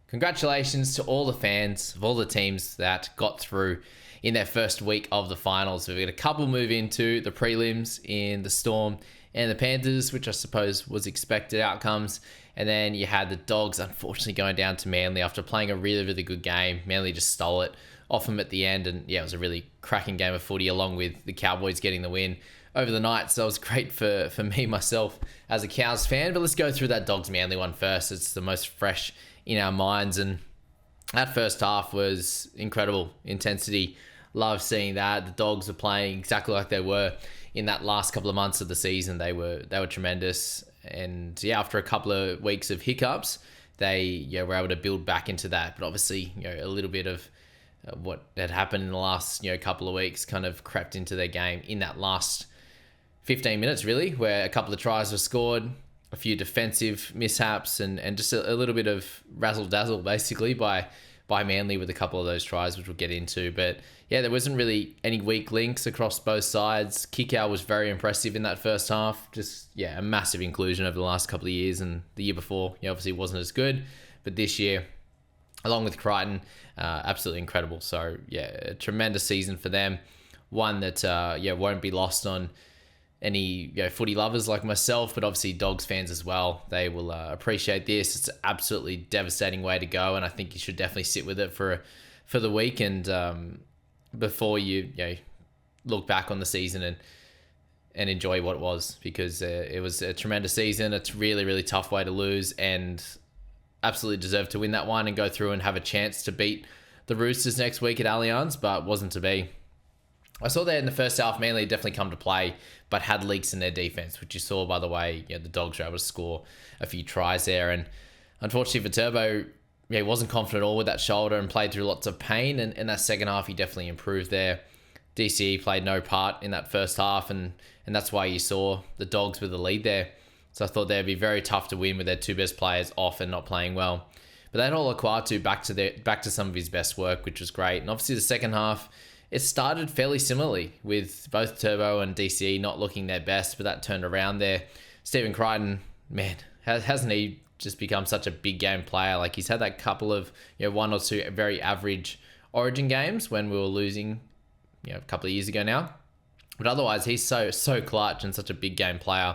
Congratulations to all the fans of all the teams that got through in their first week of the finals. We've got a couple move into the prelims in the Storm and the Panthers, which I suppose was expected outcomes. And then you had the Dogs unfortunately going down to Manly after playing a really, really good game. Manly just stole it off them at the end. And yeah, it was a really cracking game of footy along with the Cowboys getting the win over the night. So it was great for me, myself, as a Cows fan. But let's go through that Dogs Manly one first. It's the most fresh in our minds. And that first half was incredible intensity. Love seeing that. The Dogs were playing exactly like they were in that last couple of months of the season. They were tremendous. And yeah, after a couple of weeks of hiccups, they were able to build back into that. But obviously, a little bit of what had happened in the last couple of weeks kind of crept into their game in that last 15 minutes, really, where a couple of tries were scored, a few defensive mishaps, and just a little bit of razzle-dazzle, basically, by Manly with a couple of those tries, which we'll get into. But yeah, there wasn't really any weak links across both sides. Kick-out was very impressive in that first half. Just, a massive inclusion over the last couple of years. And the year before, obviously wasn't as good. But this year, along with Crichton, absolutely incredible. So, a tremendous season for them. One that, won't be lost on any footy lovers like myself, but obviously Dogs fans as well. They will appreciate this. It's an absolutely devastating way to go, and I think you should definitely sit with it for the week and before you look back on the season and enjoy what it was, because it was a tremendous season. It's a really, really tough way to lose, and absolutely deserved to win that one and go through and have a chance to beat the Roosters next week at Allianz, but wasn't to be. I saw that in the first half, Manly definitely come to play, but had leaks in their defense, which you saw by the way the Dogs were able to score a few tries there. And unfortunately for Turbo, he wasn't confident at all with that shoulder and played through lots of pain. And in that second half, he definitely improved there. DCE played no part in that first half, and that's why you saw the Dogs with the lead there. So I thought they'd be very tough to win with their two best players off and not playing well. But they had all Aquatu back to some of his best work, which was great. And obviously the second half, it started fairly similarly with both Turbo and DCE not looking their best, but that turned around there. Stephen Crichton, man, hasn't he just become such a big game player? Like, he's had that couple of one or two very average Origin games when we were losing a couple of years ago now, but otherwise he's so clutch and such a big game player.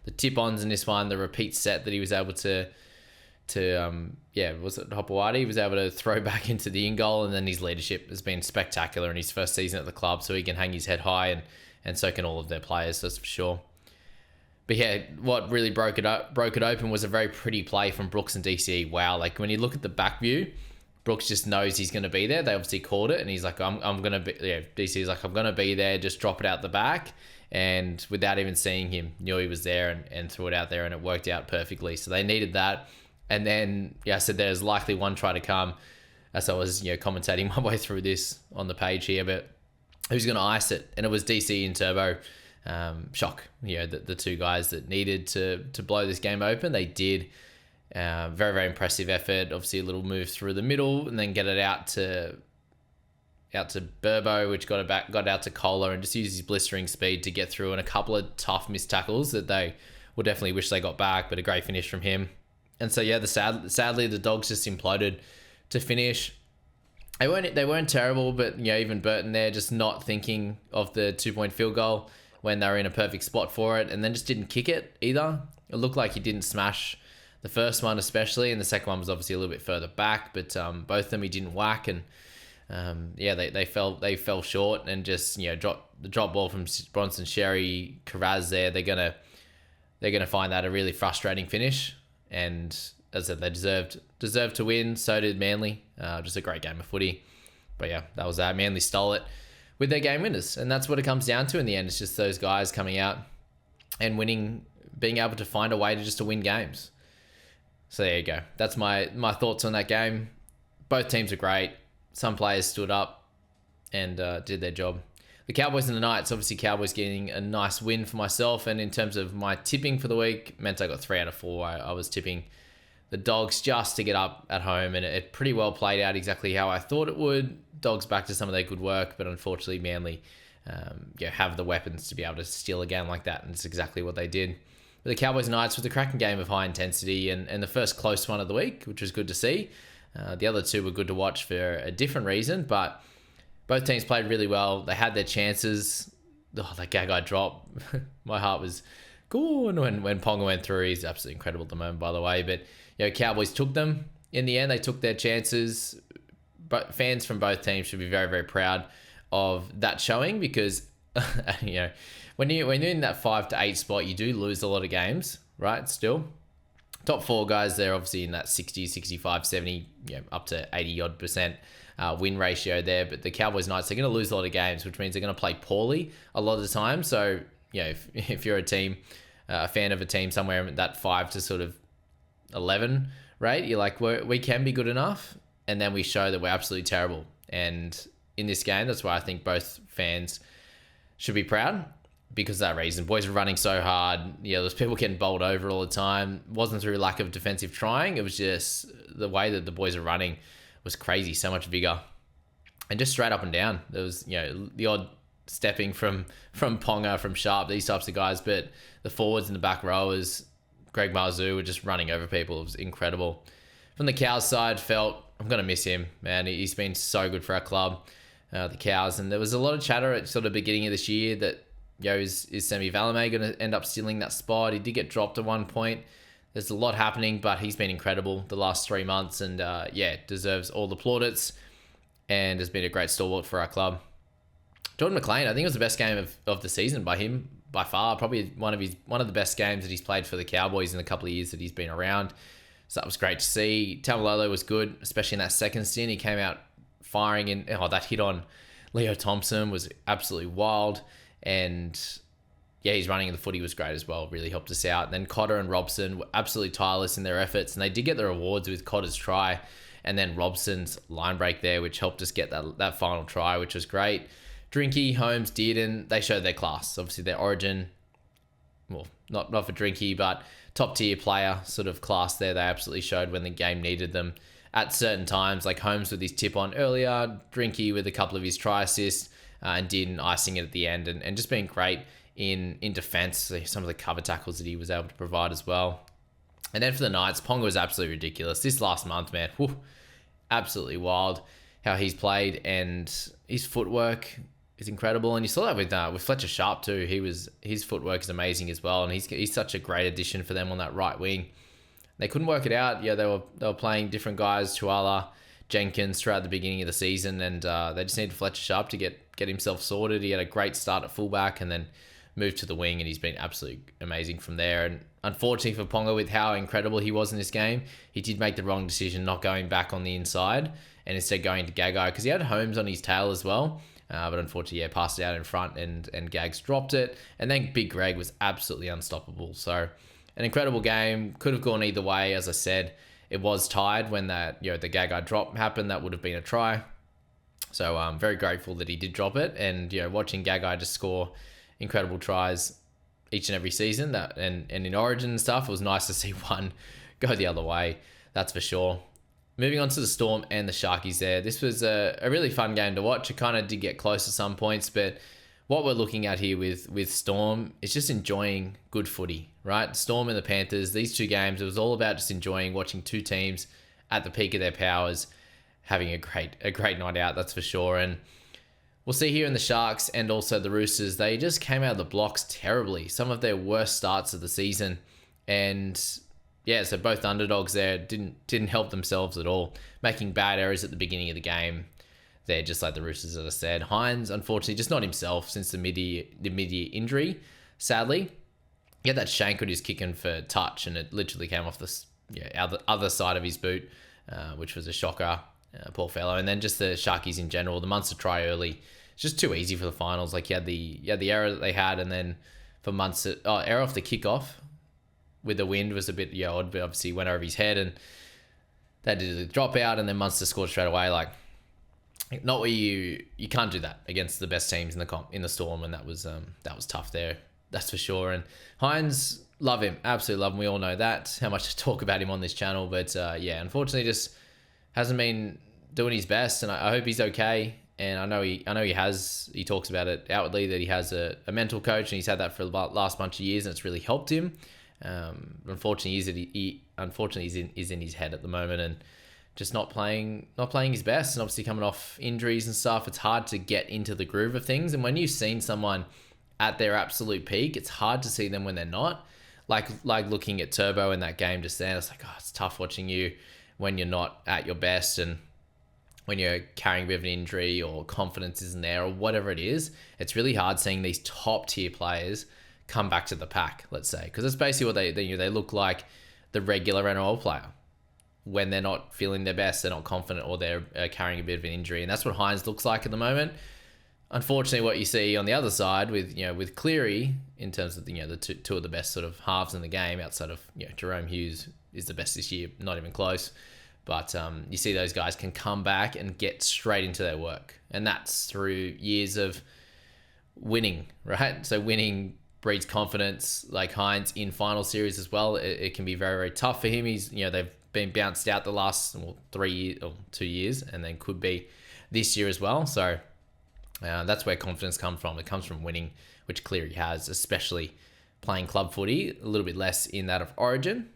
The tip-ons in this one, the repeat set that he was able to was it Hopewadi? He was able to throw back into the in-goal, and then his leadership has been spectacular in his first season at the club, so he can hang his head high, and so can all of their players, that's for sure. But what really broke it open was a very pretty play from Brooks and DCE. Wow, like when you look at the back view, Brooks just knows he's going to be there. They obviously called it, and he's like, I'm going to be, DCE's like, I'm going to be there, just drop it out the back. And without even seeing him, knew he was there and threw it out there, and it worked out perfectly. So they needed that. And then, I said there's likely one try to come as I was, commentating my way through this on the page here, but who's going to ice it? And it was DC and Turbo. Shock, the two guys that needed to blow this game open. They did. Very, very impressive effort. Obviously a little move through the middle and then get it out to Burbo, which got out to Kohler, and just used his blistering speed to get through, and a couple of tough missed tackles that they will definitely wish they got back, but a great finish from him. And so sadly the Dogs just imploded to finish. They weren't terrible, but even Burton there just not thinking of the 2-point field goal when they were in a perfect spot for it, and then just didn't kick it either. It looked like he didn't smash the first one especially, and the second one was obviously a little bit further back, but both of them he didn't whack, and they fell short, and just drop the drop ball from Bronson, Sherry, Carraz there. They're gonna find that a really frustrating finish. And as I said, they deserved to win. So did Manly. Just a great game of footy. But that was that. Manly stole it with their game winners. And that's what it comes down to in the end. It's just those guys coming out and winning, being able to find a way to win games. So there you go. That's my thoughts on that game. Both teams are great. Some players stood up and did their job. The Cowboys and the Knights, obviously Cowboys getting a nice win for myself. And in terms of my tipping for the week, meant I got 3 out of 4. I was tipping the Dogs just to get up at home, and it pretty well played out exactly how I thought it would. Dogs back to some of their good work, but unfortunately Manly have the weapons to be able to steal a game like that, and it's exactly what they did. But the Cowboys and Knights was a cracking game of high intensity, and the first close one of the week, which was good to see. The other two were good to watch for a different reason, but both teams played really well. They had their chances. Oh, that Gagai drop. My heart was good when Ponga went through. He's absolutely incredible at the moment, by the way. But Cowboys took them. In the end, they took their chances. But fans from both teams should be very, very proud of that showing because, when you're in that 5 to 8 spot, you do lose a lot of games, right? Still. Top 4 guys, they're obviously in that 60, 65, 70, up to 80 odd percent win ratio there. But the Cowboys Knights, they're going to lose a lot of games, which means they're going to play poorly a lot of the time. So, if you're a fan of a team somewhere in that 5 to sort of 11 rate, you're like, we can be good enough. And then we show that we're absolutely terrible. And in this game, that's why I think both fans should be proud. Because of that reason. Boys were running so hard. There's people getting bowled over all the time. It wasn't through lack of defensive trying. It was just the way that the boys are running was crazy. So much vigor. And just straight up and down. There was, the odd stepping from Ponga, from Sharp, these types of guys. But the forwards and the back rowers, Greg Marzoo, were just running over people. It was incredible. From the Cows side, I'm going to miss him, man. He's been so good for our club, the Cows. And there was a lot of chatter at sort of beginning of this year that, is Semi Valame going to end up stealing that spot? He did get dropped at one point. There's a lot happening, but he's been incredible the last 3 months and, deserves all the plaudits and has been a great stalwart for our club. Jordan McLean, I think it was the best game of the season by him, by far. Probably one of the best games that he's played for the Cowboys in the couple of years that he's been around. So that was great to see. Tamalolo was good, especially in that second stint. He came out firing in. That hit on Leo Thompson was absolutely wild. And his running in the footy was great as well. Really helped us out. And then Cotter and Robson were absolutely tireless in their efforts. And they did get the rewards with Cotter's try and then Robson's line break there, which helped us get that final try, which was great. Drinky, Holmes, Dearden, they showed their class. Obviously, their origin, well, not for Drinky, but top tier player sort of class there. They absolutely showed when the game needed them at certain times, like Holmes with his tip on earlier, Drinky with a couple of his try assists, and Dearden icing it at the end and just being great in defense. Some of the cover tackles that he was able to provide as well. And then for the Knights, Ponga was absolutely ridiculous. This last month, man, absolutely wild how he's played and his footwork is incredible. And you saw that with Fletcher Sharp too. His footwork is amazing as well. And he's such a great addition for them on that right wing. They couldn't work it out. They were playing different guys, Tuala, Jenkins throughout the beginning of the season, and they just needed Fletcher Sharp to get himself sorted. He had a great start at fullback and then moved to the wing, and he's been absolutely amazing from there. And unfortunately for Ponga, with how incredible he was in this game, he did make the wrong decision not going back on the inside and instead going to Gagai because he had Holmes on his tail as well. But unfortunately, passed it out in front and Gags dropped it. And then Big Greg was absolutely unstoppable. So an incredible game. Could have gone either way. As I said, it was tied when the Gagai drop happened. That would have been a try. So I'm very grateful that he did drop it. And, watching Gagai just score incredible tries each and every season and in Origin and stuff, it was nice to see one go the other way. That's for sure. Moving on to the Storm and the Sharkies there. This was a really fun game to watch. It kind of did get close at some points, but what we're looking at here with Storm is just enjoying good footy, right? Storm and the Panthers, these two games, it was all about just enjoying watching two teams at the peak of their powers, having a great night out, that's for sure. And we'll see here in the Sharks and also the Roosters, they just came out of the blocks terribly. Some of their worst starts of the season. And so both underdogs there didn't help themselves at all, making bad errors at the beginning of the game. They're just like the Roosters, as I said. Hines, unfortunately, just not himself since the mid-year injury, sadly. He had that shank on his kicking for touch, and it literally came off the other side of his boot, which was a shocker. Poor fellow. And then just the Sharkies in general, the Munster try early, it's just too easy for the finals. Like you had the error that they had, and then for Munster, error off the kickoff with the wind was a bit odd, but obviously went over his head and they did a drop out, and then Munster scored straight away. Like, not where you can't do that against the best teams in the Storm, and that was tough there, that's for sure. And Hines, love him, absolutely love him. We all know that, how much to talk about him on this channel, but unfortunately, just hasn't been doing his best, and I hope he's okay. And I know he has. He talks about it outwardly that he has a mental coach, and he's had that for the last bunch of years, and it's really helped him. Unfortunately, he's in his head at the moment, and just not playing his best, and obviously coming off injuries and stuff. It's hard to get into the groove of things, and when you've seen someone at their absolute peak, it's hard to see them when they're not. Like looking at Turbo in that game just then, it's like, oh, it's tough watching you when you're not at your best, and when you're carrying a bit of an injury or confidence isn't there or whatever it is. It's really hard seeing these top tier players come back to the pack, let's say, because that's basically what they look like the regular NRL player when they're not feeling their best, they're not confident, or they're carrying a bit of an injury, and that's what Hines looks like at the moment. Unfortunately, what you see on the other side with Cleary, in terms of the two of the best sort of halves in the game, outside of Jerome Hughes is the best this year, not even close. But you see those guys can come back and get straight into their work, and that's through years of winning, right? So winning breeds confidence. Like Hines in final series as well, it can be very, very tough for him. They've been bounced out the last 3 years or 2 years, and then could be this year as well. So that's where confidence comes from. It comes from winning, which Cleary has, especially playing club footy. A little bit less in that of Origin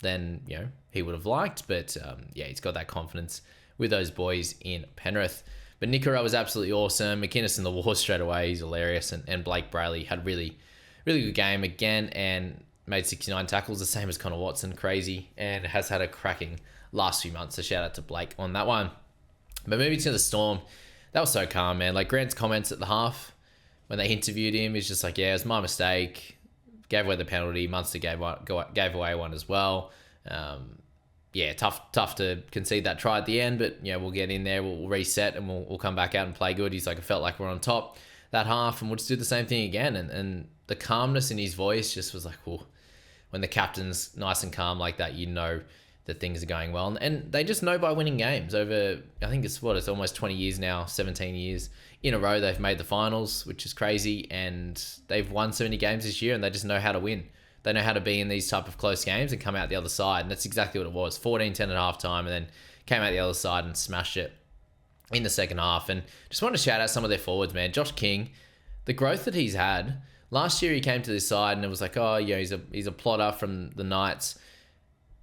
than he would have liked, but he's got that confidence with those boys in Penrith. But Nickera was absolutely awesome. McInnes in the war straight away, he's hilarious, and Blake Brayley had really, really good game again and made 69 tackles, the same as Connor Watson, crazy, and has had a cracking last few months. So shout out to Blake on that one. But moving to the Storm, that was so calm, man. Like Grant's comments at the half when they interviewed him, he's just like, yeah, it was my mistake. Gave away the penalty. Munster gave away one as well. Tough to concede that try at the end, but we'll get in there, we'll reset, and we'll come back out and play good. He's like, I felt like we're on top that half, and we'll just do the same thing again. And the calmness in his voice just was like, oh, when the captain's nice and calm like that, that things are going well. And they just know by winning games over, I think it's almost 20 years now, 17 years in a row they've made the finals, which is crazy. And they've won so many games this year, and they just know how to win. They know how to be in these type of close games and come out the other side. And that's exactly what it was. 14-10 at halftime, and then came out the other side and smashed it in the second half. And just want to shout out some of their forwards, man. Josh King, the growth that he's had. Last year he came to this side and it was like, oh, yeah, he's a plotter from the Knights.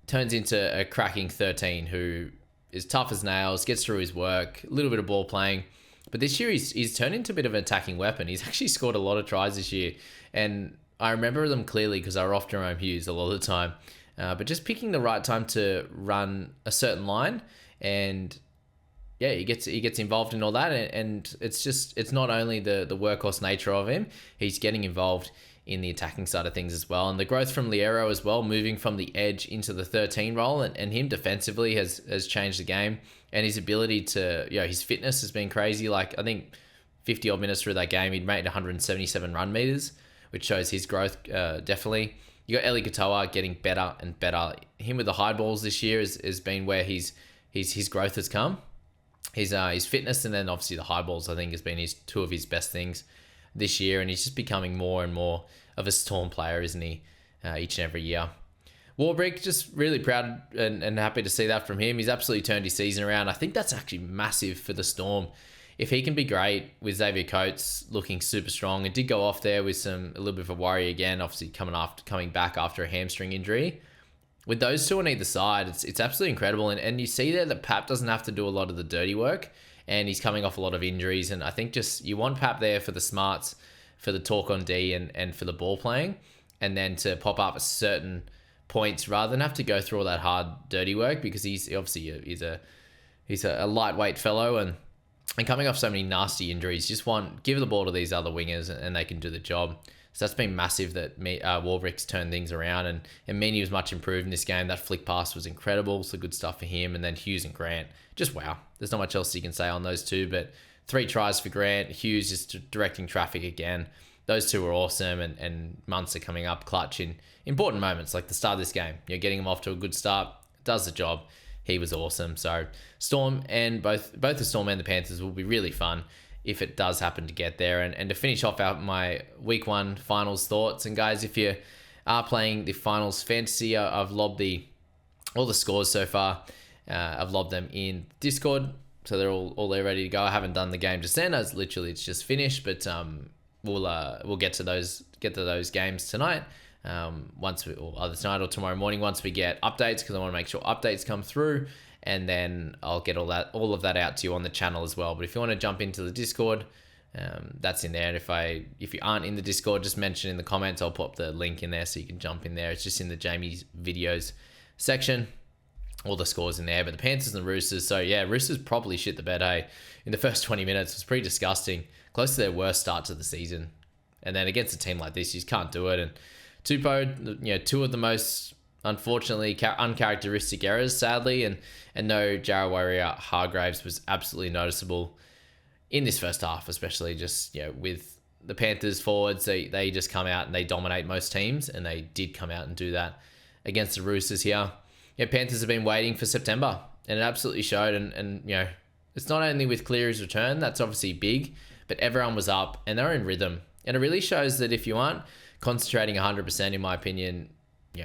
Turns into a cracking 13 who is tough as nails, gets through his work, a little bit of ball playing. But this year he's turned into a bit of an attacking weapon. He's actually scored a lot of tries this year. And I remember them clearly because I were off Jerome Hughes a lot of the time. But just picking the right time to run a certain line, and he gets involved in all that, and it's not only the workhorse nature of him, he's getting involved in the attacking side of things as well. And the growth from Liero as well, moving from the edge into the 13 role, and him defensively has changed the game, and his ability to, his fitness has been crazy. Like, I think 50 odd minutes through that game, he'd made 177 run meters, which shows his growth, definitely. You got Eli Katoa getting better and better. Him with the high balls this year has been where his growth has come. His fitness, and then obviously the high balls, I think, has been two of his best things this year, and he's just becoming more and more of a Storm player, isn't he, each and every year. Warbrick, just really proud and happy to see that from him. He's absolutely turned his season around. I think that's actually massive for the Storm. If he can be great with Xavier Coates looking super strong, and did go off there with a little bit of a worry again, obviously coming back after a hamstring injury. With those two on either side, it's absolutely incredible. And you see there that Pap doesn't have to do a lot of the dirty work, and he's coming off a lot of injuries. And I think just you want Pap there for the smarts, for the talk on D, and for the ball playing, and then to pop up at certain points rather than have to go through all that hard dirty work, because he's obviously he's a lightweight fellow, and coming off so many nasty injuries, just give the ball to these other wingers and they can do the job. So that's been massive that Warbrick's turned things around, and Meany was much improved in this game. That flick pass was incredible, so good stuff for him. And then Hughes and Grant, just wow. There's not much else you can say on those two, but 3 tries for Grant. Hughes just directing traffic again. Those two were awesome, and Munster coming up clutch in important moments like the start of this game. Getting him off to a good start, does the job. He was awesome. So Storm, and both the Storm and the Panthers will be really fun if it does happen to get there. And to finish off my week 1 finals thoughts, and guys, if you are playing the finals fantasy, I've lobbed all the scores so far. I've lobbed them in Discord, so they're all there ready to go. I haven't done the game just then, as literally it's just finished, but we'll get to those games tonight. Either tonight or tomorrow morning once we get updates, because I want to make sure updates come through, and then I'll get all of that out to you on the channel as well. But if you want to jump into the Discord, that's in there. And if you aren't in the Discord, just mention in the comments. I'll pop the link in there so you can jump in there. It's just in the Jamie's videos section. All the scores in there. But the Panthers and the Roosters. So yeah, Roosters probably shit the bed. Hey, in the first 20 minutes, it was pretty disgusting. Close to their worst start to the season. And then against a team like this, you just can't do it. And Tupou, two of the most, unfortunately, uncharacteristic errors, sadly. And no, Jarawari Hargraves was absolutely noticeable in this first half, especially just, with the Panthers forwards. They just come out and they dominate most teams. And they did come out and do that against the Roosters here. Panthers have been waiting for September. And it absolutely showed. And it's not only with Cleary's return, that's obviously big, but everyone was up and they're in rhythm. And it really shows that if you aren't concentrating 100%, in my opinion,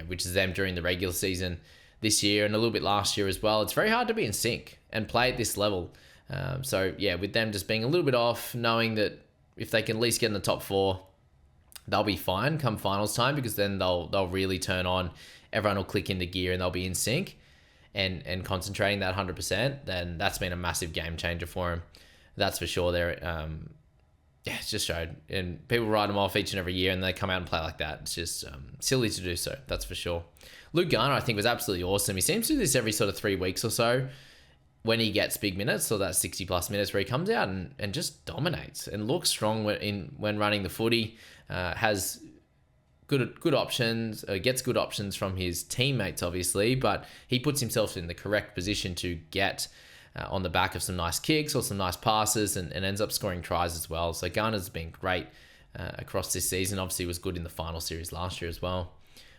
which is them during the regular season this year and a little bit last year as well, it's very hard to be in sync and play at this level. With them just being a little bit off, knowing that if they can at least get in the top 4, they'll be fine come finals time, because then they'll really turn on. Everyone will click into gear and they'll be in sync. And concentrating that 100%, then that's been a massive game changer for him. That's for sure. It's just showed. And people write them off each and every year and they come out and play like that. It's just silly to do so, that's for sure. Luke Garner, I think, was absolutely awesome. He seems to do this every sort of 3 weeks or so when he gets big minutes, so that's 60-plus minutes where he comes out and just dominates and looks strong when running the footy, has good options, gets good options from his teammates, obviously, but he puts himself in the correct position to get on the back of some nice kicks or some nice passes and ends up scoring tries as well. So Garner's been great across this season. Obviously, was good in the final series last year as well.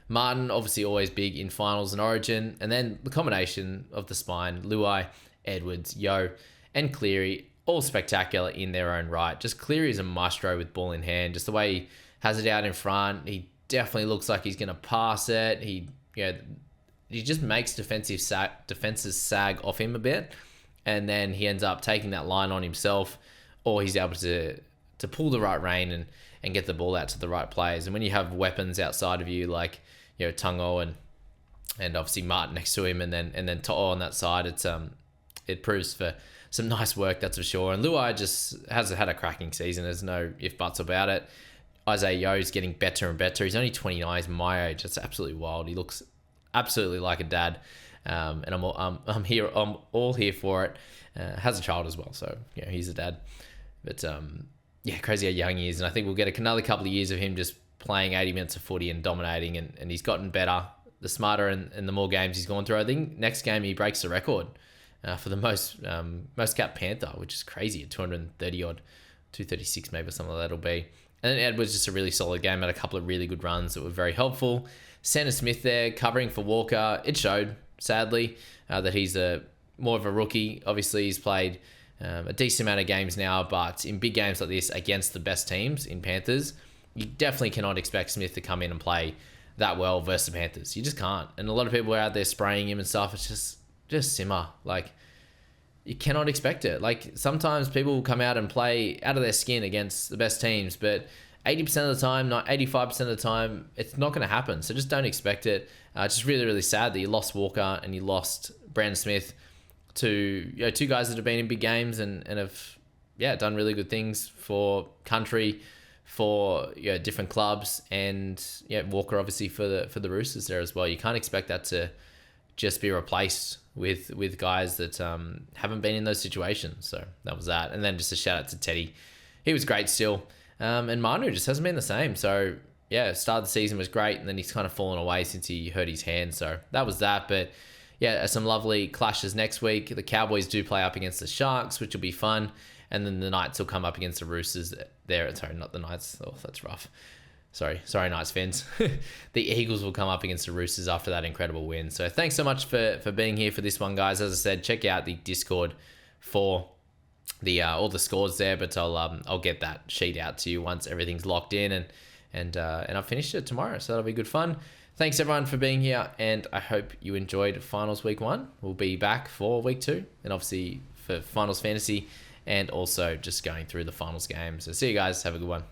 Martin, obviously always big in finals and origin. And then the combination of the spine, Luai, Edwards, Yeo, and Cleary, all spectacular in their own right. Just Cleary is a maestro with ball in hand. Just the way he has it out in front, he definitely looks like he's going to pass it. He just makes defenses sag off him a bit, and then he ends up taking that line on himself, or he's able to pull the right rein and get the ball out to the right players. And when you have weapons outside of you like Tungo and obviously Martin next to him, and then To'o on that side, it proves for some nice work, that's for sure. And Luai just has had a cracking season. There's no if buts about it. Isaiah Yeo's getting better and better. He's only 29. He's my age. It's absolutely wild. He looks absolutely like a dad, and I'm all here for it. Has a child as well, so he's a dad. But crazy how young he is, and I think we'll get another couple of years of him just playing 80 minutes of footy and dominating, and he's gotten better. The smarter and the more games he's gone through. I think next game he breaks the record for the most capped Panther, which is crazy at 230 odd, 236 maybe, something like that'll be. And then Edwards, just a really solid game, had a couple of really good runs that were very helpful. Santa Smith there covering for Walker. It showed, sadly, that he's more of a rookie. Obviously, he's played a decent amount of games now, but in big games like this against the best teams in Panthers, you definitely cannot expect Smith to come in and play that well versus the Panthers. You just can't. And a lot of people are out there spraying him and stuff. It's just simmer. Like, you cannot expect it. Like, sometimes people will come out and play out of their skin against the best teams, but 80% of the time, not 85% of the time, it's not going to happen. So just don't expect it. It's just really, really sad that you lost Walker and you lost Brandon Smith to two guys that have been in big games and have done really good things for country, for different clubs, and Walker obviously for the Roosters there as well. You can't expect that to just be replaced with guys that haven't been in those situations. So that was that. And then just a shout out to Teddy. He was great still. And Manu just hasn't been the same. So start of the season was great, and then he's kind of fallen away since he hurt his hand. So that was that. But some lovely clashes next week. The Cowboys do play up against the Sharks, which will be fun. And then the Knights will come up against the Roosters there. Sorry, not the Knights. Oh, that's rough. Sorry, Knights fans. The Eagles will come up against the Roosters after that incredible win. So thanks so much for being here for this one, guys. As I said, check out the Discord for the all the scores there, but I'll get that sheet out to you once everything's locked in, and I've finished it tomorrow, so that'll be good fun. Thanks everyone for being here, and I hope you enjoyed finals week 1. We'll be back for week 2, and obviously for finals fantasy, and also just going through the finals games. So see you guys. Have a good one.